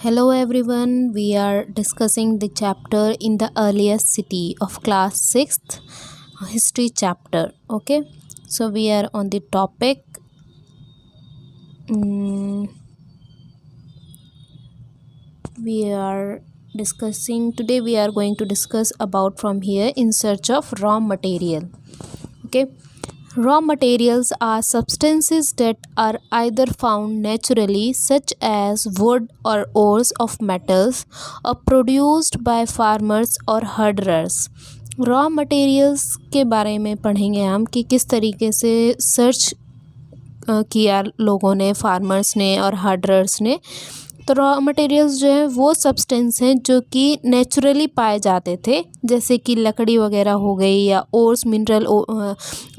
Hello everyone, we are discussing the chapter in the earliest city of class 6th history chapter. Okay, so we are on the topic. We are discussing today, we are going to discuss about from here in search of raw material. Okay, raw materials are substances that are either found naturally, such as wood or ores of metals, or produced by farmers or herders. Raw materials के बारे में पढ़ेंगे हम कि किस तरीके से search किया लोगों ने, फार्मर्स ने और हर्डर्स ने। तो रॉ मटेरियल्स जो है वो सब्सटेंस हैं जो कि नेचुरली पाए जाते थे, जैसे कि लकड़ी वगैरह हो गई या ओर्स मिनरल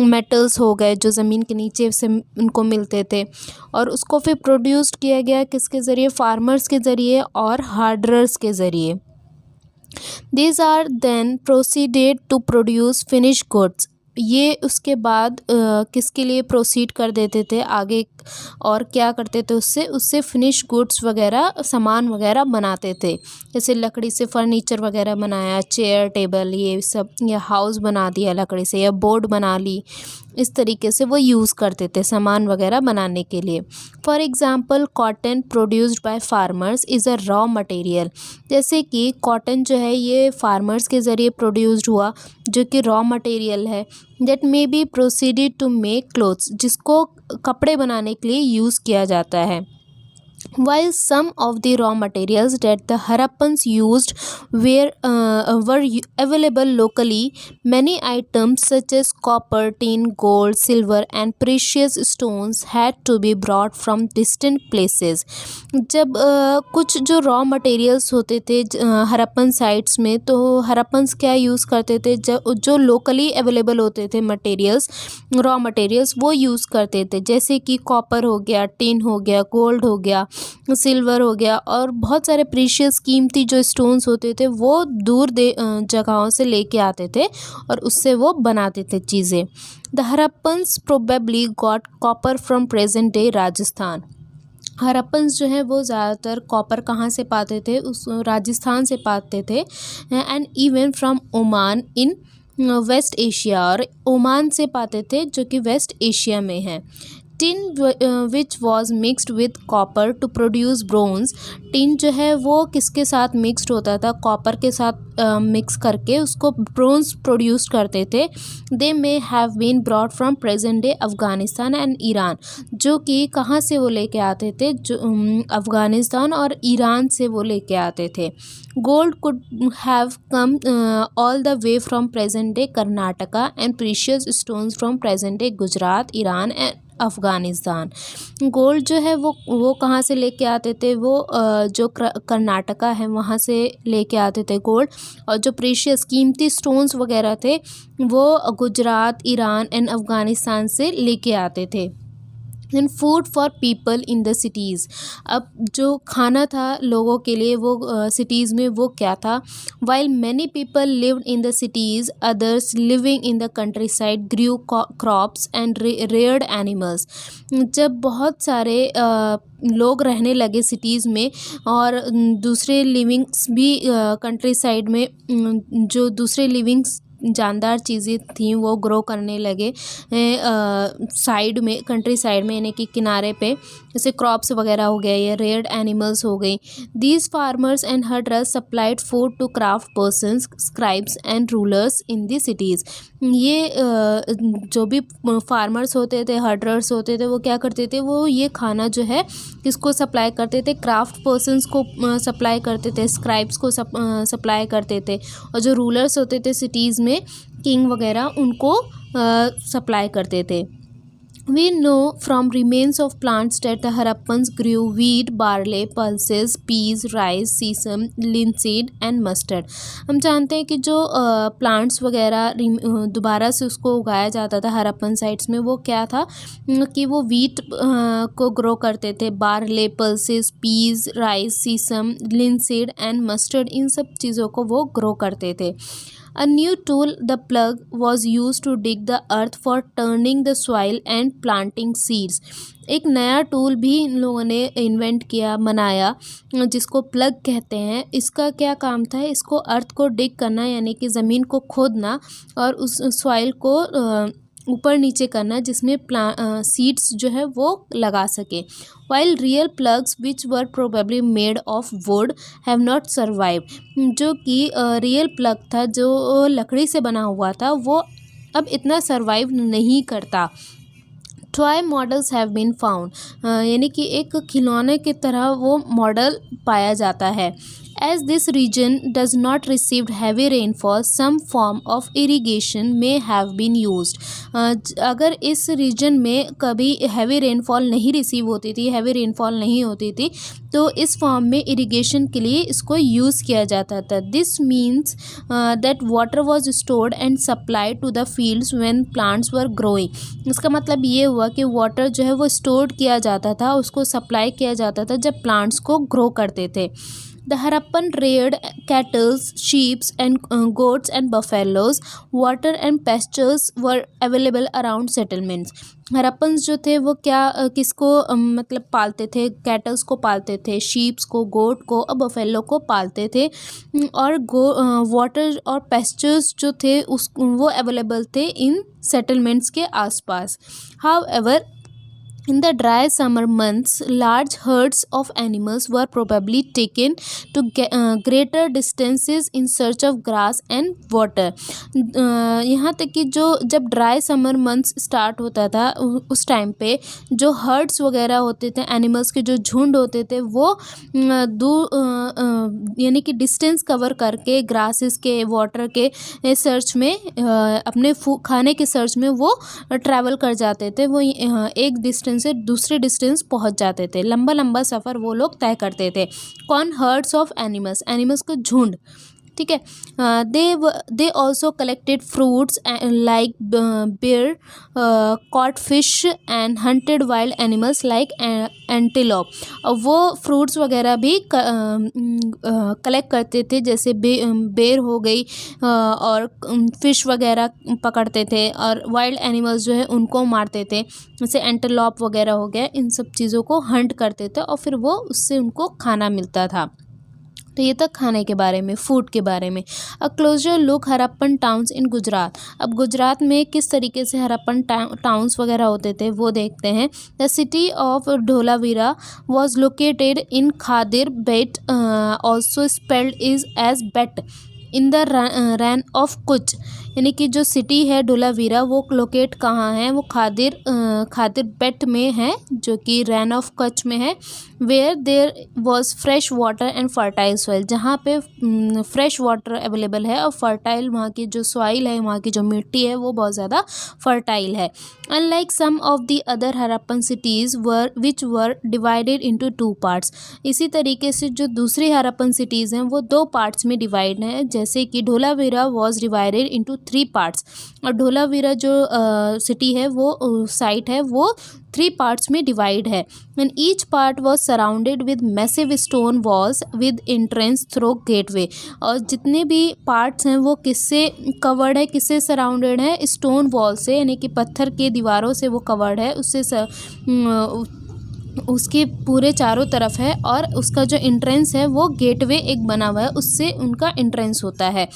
मेटल्स हो गए जो ज़मीन के नीचे से उनको मिलते थे, और उसको फिर प्रोड्यूस्ड किया गया किसके ज़रिए, फार्मर्स के ज़रिए और हार्डरर्स के ज़रिए। These are then proceeded to produce finished goods. ये उसके बाद किसके लिए प्रोसीड कर देते थे आगे, और क्या करते थे, उससे फिनिश गुड्स वगैरह, सामान वगैरह बनाते थे। जैसे लकड़ी से फर्नीचर वगैरह बनाया, चेयर टेबल ये सब, या हाउस बना दिया लकड़ी से, या बोर्ड बना ली। इस तरीके से वो यूज़ करते थे सामान वगैरह बनाने के लिए। For example, cotton produced by farmers is a raw material. जैसे कि कॉटन जो है ये फार्मर्स के ज़रिए प्रोड्यूस्ड हुआ, जो कि रॉ मटेरियल है। That may be proceeded to make clothes, जिसको कपड़े बनाने के लिए यूज़ किया जाता है। While some of the raw materials that the Harappans used were available locally, many items such as copper, tin, gold, silver, and precious stones had to be brought from distant places. जब कुछ जो raw materials होते थे Harappan sites में, तो Harappans क्या use करते थे, जो लोकली अवेलेबल होते थे मटेरियल्स, रॉ मटेरियल्स वो यूज़ करते थे। जैसे कि कॉपर हो गया, टिन हो गया, गोल्ड हो गया, सिल्वर हो गया, और बहुत सारे प्रीशियस कीमती जो स्टोन्स होते थे वो दूर जगहों से लेके आते थे और उससे वो बनाते थे चीज़ें। The Harappans probably got copper from present day Rajasthan. Harappans जो है वो ज़्यादातर कॉपर कहाँ से पाते थे, उस राजस्थान से पाते थे, and even from Oman in West Asia, और ओमान से पाते थे जो कि वेस्ट एशिया में है। Tin which was mixed with copper to produce bronze. Tin जो है वो किसके साथ मिक्सड होता था, कॉपर के साथ मिक्स करके उसको ब्रोंज प्रोड्यूस करते थे। They may have been brought from present day Afghanistan and Iran, जो कि कहाँ से वो लेके आते थे, जो अफ़गानिस्तान और ईरान से वो लेके आते थे। Gold could have come all the way from present day Karnataka and precious stones from present day Gujarat, Iran and Afghanistan. Gold जो है वो कहाँ से लेके आते थे, वो जो कर्नाटका है वहाँ से लेके आते थे गोल्ड, और जो प्रीशियस कीमती स्टोन्स वगैरह थे वो गुजरात, ईरान एंड अफ़गानिस्तान से लेके आते थे। And food for people in the cities. अब जो खाना था लोगों के लिए वो सिटीज़ में वो क्या था, while many people lived in the cities, others living in the countryside grew crops and reared animals. जब बहुत सारे लोग रहने लगे सिटीज़ में, और दूसरे लिविंग्स भी कंट्री साइड में, जो दूसरे लिविंग्स जानदार चीज़ें थीं वो ग्रो करने लगे साइड में, कंट्री साइड में, यानी कि किनारे पे, जैसे क्रॉप्स वगैरह हो गया या रेयर्ड एनिमल्स हो गई। These farmers and herders supplied food to craft persons, scribes and rulers in the cities. ये जो भी फार्मर्स होते थे, हर्डर्स होते थे, वो क्या करते थे, वो ये खाना जो है किसको सप्लाई करते थे, क्राफ्ट पर्सनस को सप्लाई करते थे, स्क्राइब्स को सप्लाई करते थे, और जो रूलर्स होते थे सिटीज़ में, किंग वगैरह, उनको सप्लाई करते थे। We know from remains of plants that the Harappans grew wheat, barley, pulses, peas, rice, sesame, linseed and mustard. हम जानते हैं कि जो प्लांट्स वगैरह दोबारा से उसको उगाया जाता था हरप्पन साइट्स में, वो क्या था कि वो वीट को ग्रो करते थे, barley, pulses, peas, rice, sesame, linseed and mustard, इन सब चीज़ों को वो ग्रो करते थे। A new tool, the plug, was used to dig the earth for turning the soil and planting seeds. एक नया टूल भी इन लोगों ने इन्वेंट किया, बनाया, जिसको प्लग कहते हैं। इसका क्या काम था? इसको अर्थ को डिग करना, यानी कि ज़मीन को खोदना और उस सॉइल को ऊपर नीचे करना, जिसमें सीड्स जो है वो लगा सके। While real plugs which were probably made of would have not survive, जो कि रियल प्लग था जो लकड़ी से बना हुआ था, वो अब इतना सर्वाइव नहीं करता। Toy models have been found, यानी कि एक खिलौने की तरह वो मॉडल पाया जाता है। As this region does not receive heavy rainfall, some form of irrigation may have been used. अगर इस रीजन में कभी हैवी रेनफॉल नहीं रिसीव होती थी, हैवी रेनफॉल नहीं होती थी, तो इस फॉर्म में इरिगेशन के लिए इसको यूज़ किया जाता था। This means that water was stored and supplied to the fields when plants were growing. इसका मतलब ये हुआ कि वाटर जो है वो स्टोर्ड किया जाता था, उसको सप्लाई किया जाता था जब प्लांट्स को ग्रो करते थे। The Harappan reared cattle, sheep and goats and buffaloes. Water and pastures were available around settlements. Harappans जो थे वो क्या किसको मतलब पालते थे? कैटल्स को पालते थे, शीप्स को, गोट को और बफेलो को पालते थे, और वाटर और पेस्चर्स जो थे वो अवेलेबल थे इन सेटलमेंट्स के आसपास। However, in the dry summer months, large herds of animals were probably taken to greater distances in search of grass and water. यहाँ तक कि जो जब ड्राई समर मंथ्स स्टार्ट होता था उस टाइम पे जो हर्ड्स वगैरह होते थे, एनिमल्स के जो झुंड होते थे, वो यानी कि डिस्टेंस कवर करके ग्रासेस के, वाटर के सर्च में, अपने खाने के सर्च में वो ट्रैवल कर जाते थे। वो एक डिस्टेंस से दूसरे डिस्टेंस पहुंच जाते थे, लंबा लंबा सफ़र वो लोग तय करते थे। कौन? हर्ड्स ऑफ एनिमल्स, एनिमल्स का झुंड, ठीक है। They also collected fruits like ber, caught fish and hunted wild animals like antelope. वो फ्रूट्स वगैरह भी कलेक्ट करते थे, जैसे बेर हो गई, और फिश वगैरह पकड़ते थे, और वाइल्ड एनिमल्स जो है उनको मारते थे, जैसे एंटीलोप वगैरह हो गया। इन सब चीज़ों को हंट करते थे और फिर वो उससे उनको खाना मिलता था। तो ये था खाने के बारे में, फूड के बारे में। A closer look Harappan towns in Gujarat. अब गुजरात में किस तरीके से हरप्पन टाउन्स वगैरह होते थे वो देखते हैं। The city of Dholavira was located in Khadir Bet, also spelled is as Bet, in the Rann of Kutch, यानी कि जो सिटी है ढोलावीरा वो लोकेट कहाँ है? वो खादिर बेट में है, जो कि रैन ऑफ कच्छ में है। Where there was fresh water and fertile soil, जहाँ पे फ्रेश वाटर अवेलेबल है और फर्टाइल, वहाँ की जो सॉइल है, वहाँ की जो मिट्टी है वो बहुत ज़्यादा फर्टाइल है। Unlike some of the other Harappan cities which were divided into 2 parts, इसी तरीके से जो दूसरी हरप्पन सिटीज़ हैं वो 2 पार्ट्स में डिवाइड हैं, जैसे कि Dholavira was divided into 3 parts, और ढोलावीरा जो सिटी है, वो साइट है, वो 3 पार्ट्स में डिवाइड है। And each part was surrounded with massive stone walls with entrance through gateway, और जितने भी पार्ट्स हैं वो किससे कवर्ड है, किससे सराउंडेड है? स्टोन वॉल से, यानी कि पत्थर के दीवारों से वो कवर्ड है, उससे उसके पूरे चारों तरफ है, और उसका जो एंट्रेंस है वो गेटवे एक बना हुआ है, उससे उनका एंट्रेंस होता है,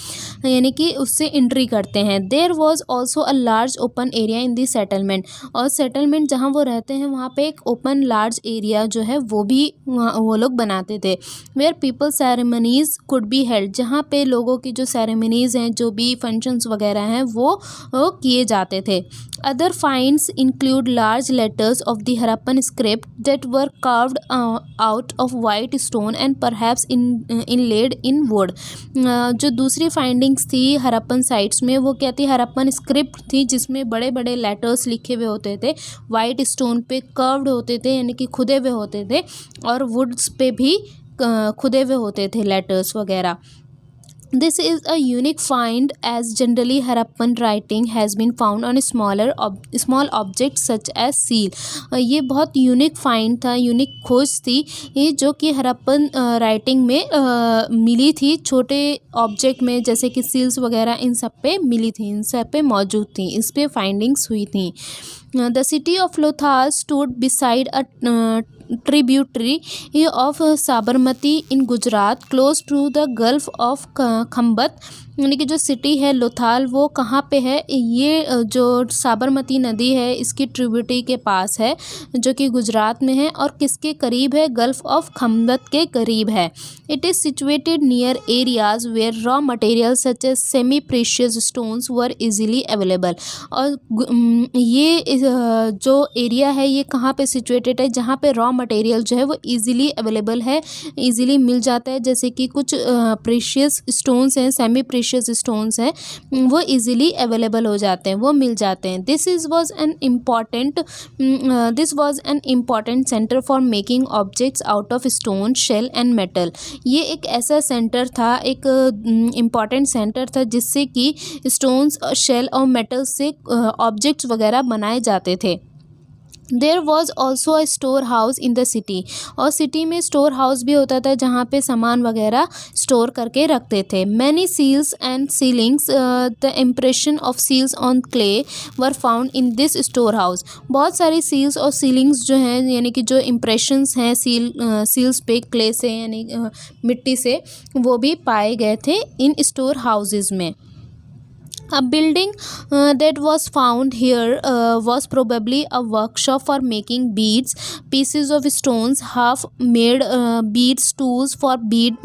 यानी कि उससे एंट्री करते हैं। There was also a large open area in the settlement, और सेटलमेंट जहाँ वो रहते हैं वहाँ पे एक ओपन लार्ज एरिया जो है वो भी वो लोग बनाते थे। Where people ceremonies could be held, जहाँ पे लोगों की जो सेरेमनीज़ हैं, जो भी फंक्शंस वगैरह हैं वो किए जाते थे। Other finds include large letters of the Harappan script that were carved out of white stone and perhaps inlaid in wood. जो दूसरी फाइंडिंग्स थी हरप्पन साइट्स में वो क्या थी? हरप्पन स्क्रिप्ट थी, जिसमें बड़े बड़े लेटर्स लिखे हुए होते थे, वाइट स्टोन पे कर्व्ड होते थे, यानी कि खुदे हुए होते थे, और वुड्स पे भी खुदे हुए होते थे लेटर्स वगैरह। This is a unique find as generally Harappan writing has been found on a small objects such as seal. ये बहुत यूनिक फाइंड था, यूनिक खोज थी ये, जो कि हरप्पन राइटिंग में मिली थी, छोटे ऑब्जेक्ट में जैसे कि सील्स वगैरह इन सब पे मिली थी, इन सब पे मौजूद थी, इस पे फाइंडिंग्स हुई थी. The city of Lothal stood beside a tributary of Sabarmati in Gujarat, close to the Gulf of Khambat. यानी कि जो सिटी है लोथाल वो कहाँ पे है, ये जो साबरमती नदी है इसकी ट्रिब्यूटरी के पास है, जो कि गुजरात में है और किसके करीब है, गल्फ ऑफ खम्बत के करीब है. It is situated near areas where raw material such as semi precious stones were easily available. और ये जो एरिया है ये कहाँ पे सिचुएटेड है, जहाँ पे रॉ मटेरियल जो है वो इजीली अवेलेबल है, इजीली मिल जाता है. जैसे कि कुछ प्रीशियस स्टोन्स हैं, सेमी प्रीशियस स्टोन्स हैं, वो इजीली अवेलेबल हो जाते हैं, वो मिल जाते हैं. This was an important centre for making objects out of stone, shell and metal. ये एक ऐसा सेंटर था, एक इम्पॉर्टेंट सेंटर था जिससे कि स्टोन्स, शेल और मेटल से ऑब्जेक्ट्स वगैरह बनाए जाते थे. There was also a storehouse in the city. और सिटी में स्टोर हाउस भी होता था जहाँ पे सामान वगैरह स्टोर करके रखते थे. Many seals and sealings, the impression of seals on clay were found in this storehouse. बहुत सारी सील्स और सीलिंग्स जो हैं, यानी कि जो इम्प्रेशंस हैं सील्स पे क्ले से, यानी मिट्टी से, वो भी पाए गए थे इन स्टोर हाउसेज में. A building that was found here was probably a workshop for making beads, pieces of stones, half-made beads, tools for bead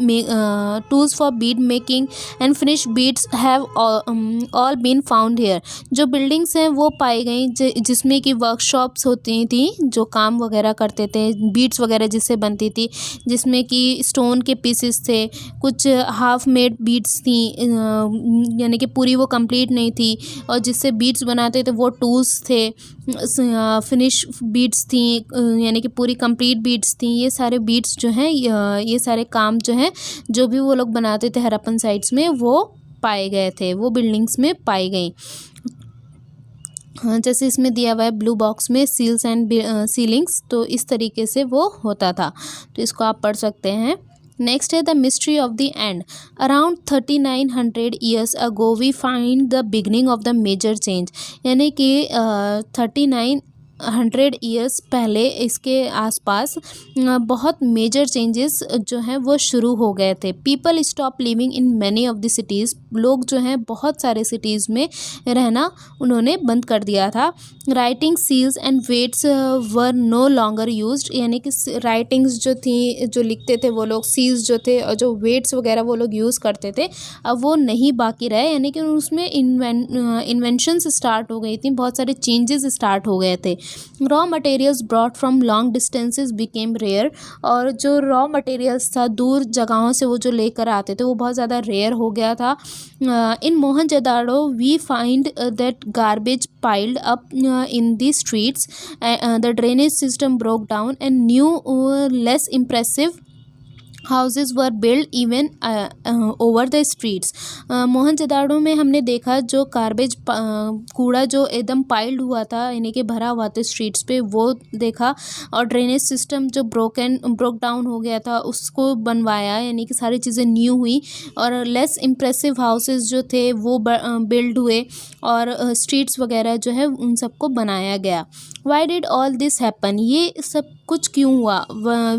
making, and finished beads have all been found here. जो buildings हैं वो पाई गई जिसमें कि workshops होती थी, जो काम वगैरह करते थे, beads वगैरह जिससे बनती थी, जिसमें कि stone के pieces थे, कुछ half-made beads थी, यानी कि पूरी वो कंप्लीट नहीं थी, और जिससे बीड्स बनाते थे वो टूल्स थे, फिनिश बीड्स थी, यानी कि पूरी कंप्लीट बीड्स थी. ये सारे बीड्स जो हैं, ये सारे काम जो हैं, जो भी वो लोग बनाते थे हरप्पन साइट्स में, वो पाए गए थे, वो बिल्डिंग्स में पाई गई. जैसे इसमें दिया हुआ है ब्लू बॉक्स में सील्स एंड सीलिंग्स, तो इस तरीके से वो होता था, तो इसको आप पढ़ सकते हैं. Next is the mystery of the end. Around 3900 years ago, we find the beginning of the major change. यानी कि 3900 ईयर्स पहले इसके आसपास बहुत मेजर चेंजेस जो हैं वो शुरू हो गए थे. People stop living in many of the cities. लोग जो हैं बहुत सारे सिटीज़ में रहना उन्होंने बंद कर दिया था. Writing seals and weights were no longer used. यानी कि राइटिंग्स जो थी, जो लिखते थे वो लोग, सील्स जो थे और जो वेट्स वगैरह वो लोग यूज़ करते थे, अब वो नहीं बाकी रहे. यानी कि उसमें इन्वेंशंस स्टार्ट हो गई थी, बहुत सारे चेंजेस स्टार्ट हो गए थे. Raw materials brought from long distances became rare. और जो रॉ मटेरियल्स था दूर जगहों से वो जो लेकर आते थे वो बहुत ज़्यादा रेयर हो गया था. In Mohenjodaro we find that garbage piled up in the streets. The drainage system broke down and new less impressive houses were build even over the streets. Mohenjodaro में हमने देखा जो गार्बेज कूड़ा जो एकदम पाइल्ड हुआ था, यानी कि भरा हुआ था स्ट्रीट्स पे, वो देखा. और ड्रेनेज सिस्टम जो ब्रोक डाउन हो गया था उसको बनवाया, यानी कि सारी चीज़ें न्यू हुई. और लेस इम्प्रेसिव हाउसेज जो थे वो बिल्ड हुए, और स्ट्रीट्स वगैरह जो है उन सबको बनाया गया. Why did all this happen. ये सब कुछ क्यों हुआ.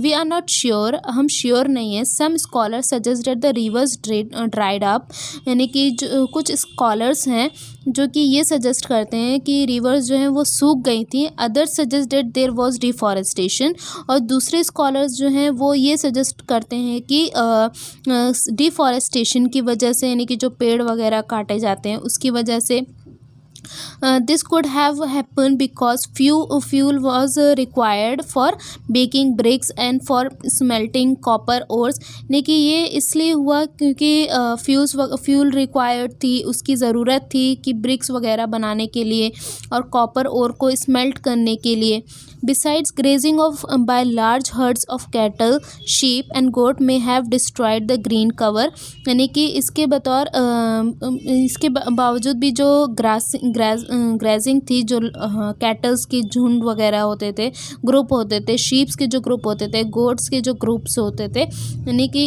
We are not sure. हम श्योर नहीं है. Some scholar suggested the rivers dried up. यानी कि जो कुछ स्कॉलर्स हैं जो कि ये सजेस्ट करते हैं कि रिवर्स जो हैं वो सूख गई थी. Other suggested there was deforestation. और दूसरे स्कॉलर्स जो हैं वो ये सजेस्ट करते हैं कि डिफॉरेस्टेशन की वजह से, यानी कि जो पेड़ वगैरह काटे जाते हैं उसकी वजह से, this could have happened because fuel was required for baking bricks and for smelting copper ores. यानी कि ये इसलिए हुआ क्योंकि फ्यूल रिक्वायर्ड थी, उसकी ज़रूरत थी कि ब्रिक्स वगैरह बनाने के लिए और कॉपर ओर को स्मेल्ट करने के लिए. Besides, grazing of by large herds of cattle, sheep and goat may have destroyed the green cover. यानी कि इसके बतौर इसके बावजूद भी जो ग्रेजिंग थी, जो कैटल्स की झुंड वगैरह होते थे, ग्रुप होते थे, शीप्स के जो ग्रुप होते थे, गोट्स के जो ग्रुप्स होते थे, यानी कि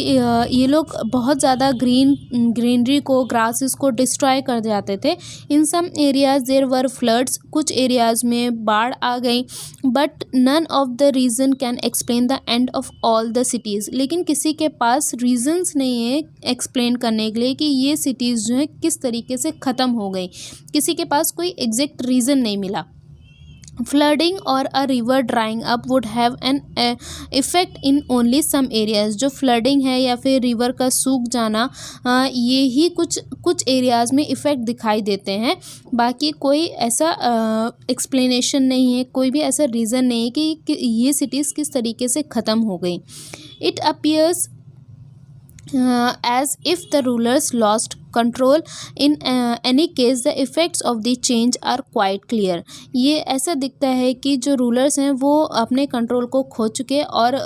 ये लोग बहुत ज़्यादा ग्रीनरी को, ग्रासेस को डिस्ट्रॉय कर जाते थे. In some areas there were floods, कुछ एरियाज में बाढ़ आ गई. But none of the reason can explain the end of all the cities. लेकिन किसी के पास रीजंस नहीं है एक्सप्लेन करने के लिए कि ये सिटीज़ जो है किस तरीके से ख़त्म हो गई. किसी के पास कोई एग्जैक्ट रीज़न नहीं मिला. फ्लडिंग और a river drying up would have an effect in only some areas. जो फ्लडिंग है या फिर रिवर का सूख जाना, ये ही कुछ एरियाज़ में इफ़ेक्ट दिखाई देते हैं. बाकी कोई ऐसा एक्सप्लेनेशन नहीं है, कोई भी ऐसा रीज़न नहीं है कि ये सिटीज़ किस तरीके से ख़त्म हो गई. It appears as if the rulers lost control. In any case the effects of the change are quite clear. ये ऐसा दिखता है कि जो रूलर्स हैं वो अपने कंट्रोल को खो चुके, और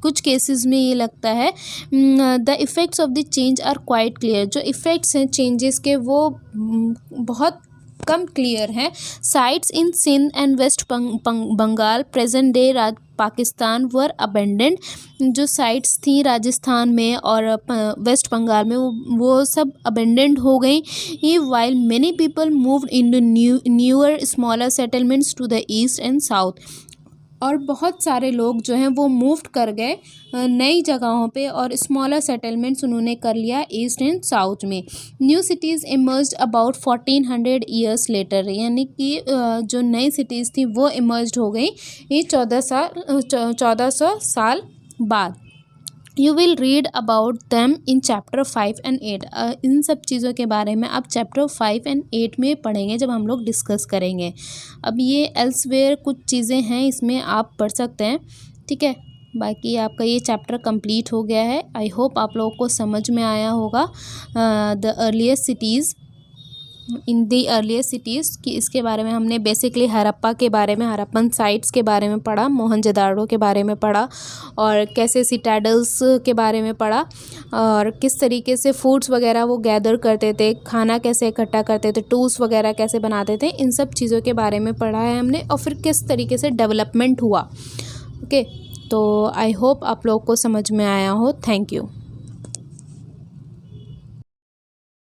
कुछ केसेस में ये लगता है the effects of the change are quite clear. जो इफ़ेक्ट्स हैं चेंजेस के वो बहुत कम क्लियर हैं. Sites in Sindh and West Bengal, present day Pakistan, were abandoned. जो साइट्स थी राजस्थान में और वेस्ट बंगाल में वो सब अबेंडेंड हो गई. While many people moved in newer smaller settlements to the east and south. और बहुत सारे लोग जो हैं वो मूव्ड कर गए नई जगहों पे, और स्मॉलर सेटलमेंट्स उन्होंने कर लिया ईस्ट एंड साउथ में. New cities emerged about 1400 years later. यानी कि जो नई सिटीज़ थी वो इमर्ज्ड हो गई ये 1400 साल बाद. You will read about them in chapter 5 and 8. इन सब चीज़ों के बारे में आप चैप्टर 5 एंड 8 में पढ़ेंगे जब हम लोग डिस्कस करेंगे. अब ये एल्सवेयर कुछ चीज़ें हैं, इसमें आप पढ़ सकते हैं. ठीक है, बाकी आपका ये चैप्टर कंप्लीट हो गया है. आई होप आप लोगों को समझ में आया होगा the earliest cities in the earliest cities कि इसके बारे में हमने बेसिकली हड़प्पा के बारे में, हड़प्पन साइट्स के बारे में पढ़ा, मोहनजोदाड़ो के बारे में पढ़ा, और कैसे सिटाडल्स के बारे में पढ़ा, और किस तरीके से फूड्स वगैरह वो गैदर करते थे, खाना कैसे इकट्ठा करते थे, टूल्स वगैरह कैसे बनाते थे. इन सब चीज़ों के बारे में पढ़ा है हमने, और फिर किस तरीके से डेवलपमेंट हुआ. ओके, तो आई होप आप लोग को समझ में आया हो. Thank you.